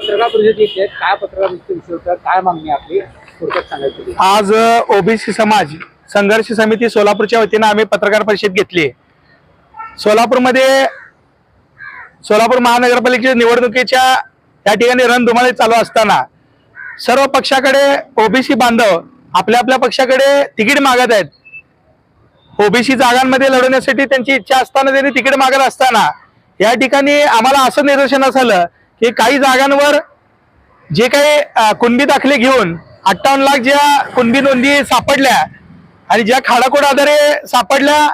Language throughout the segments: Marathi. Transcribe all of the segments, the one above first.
पत्रकार परिषद येते, काय पत्रकार परिषद विषय होता, काय मागणी आपली थोडक्यात सांगायची? आज ओबीसी समाज संघर्ष समिती सोलापूरच्या वतीनं आम्ही पत्रकार परिषद घेतली। सोलापूर महानगरपालिकेच्या निवडणुकीच्या त्या ठिकाणी रणधुमाळी चालू असताना सर्व पक्षाकडे ओबीसी बांधव आपल्या आपल्या पक्षाकडे तिकीट मागत आहेत। ओबीसी जागांमध्ये लढवण्यासाठी त्यांची इच्छा असताना त्यांनी तिकीट मागत असताना या ठिकाणी आम्हाला असं निदर्शनास आलं की काही जागांवर जे काही कुणबी दाखले घेऊन 58 लाख ज्या कुणबी नोंदी सापडल्या आणि ज्या खाडाखोड आधारे सापडल्या,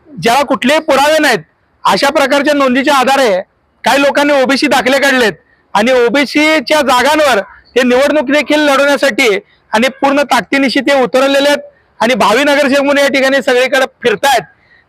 ज्याला कुठलेही पुरावे नाहीत, अशा प्रकारच्या नोंदीच्या आधारे काही लोकांनी ओबीसी दाखले काढलेत आणि ओबीसीच्या जागांवर ते निवडणूक देखील लढवण्यासाठी आणि पूर्ण ताकदीनिशी ते उतरलेले आहेत आणि भावी नगरसेवक म्हणून या ठिकाणी सगळीकडे फिरतायत।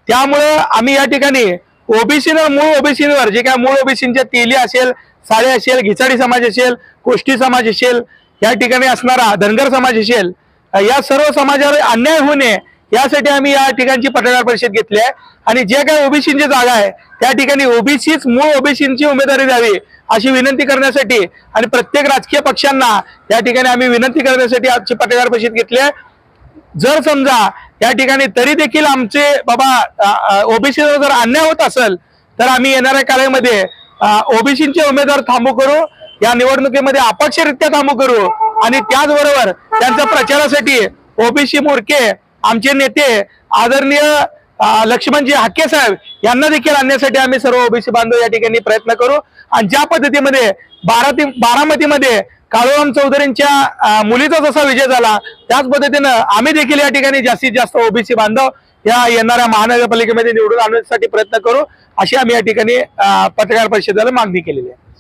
त्यामुळे आम्ही या ठिकाणी ओबीसीवर, मूळ ओबीसीवर जे काय मूळ ओबीसींच्या तेली असेल, साळे असेल, घिसाडी समाज असेल, कोष्टी समाज असेल, या ठिकाणी असणारा धनगर समाज असेल, या सर्व समाजावर अन्याय होऊ नये यासाठी आम्ही या ठिकाणची पत्रकार परिषद घेतली आहे आणि जे काही ओबीसींची जागा आहे त्या ठिकाणी ओबीसीच मूळ ओबीसींची उमेदवारी द्यावी अशी विनंती करण्यासाठी आणि प्रत्येक राजकीय पक्षांना या ठिकाणी आम्ही विनंती करण्यासाठी आजची पत्रकार परिषद घेतली आहे। जर समजा या ठिकाणी तरी देखील आमचे बाबा ओबीसीवर जर अन्याय होत असेल तर आम्ही येणाऱ्या काळामध्ये ओबीसीचे उमेदवार थांबू करू, या निवडणुकीमध्ये अपक्षरित्या थांबू करू आणि त्याचबरोबर त्यांच्या प्रचारासाठी ओबीसी मोर्चे आमचे नेते आदरणीय लक्ष्मणजी हाके साहेब यांना देखील आणण्यासाठी आम्ही सर्व ओबीसी बांधव या ठिकाणी प्रयत्न करू। आणि ज्या पद्धतीमध्ये बारामतीमध्ये काळूराम चौधरींच्या मुलीचा जसा विजय झाला त्याच पद्धतीनं आम्ही देखील या ठिकाणी जास्तीत जास्त ओबीसी बांधव या येणाऱ्या महानगरपालिकेमध्ये निवडून आणण्यासाठी प्रयत्न करू, अशी आम्ही या ठिकाणी पत्रकार परिषदेला मागणी केलेली आहे।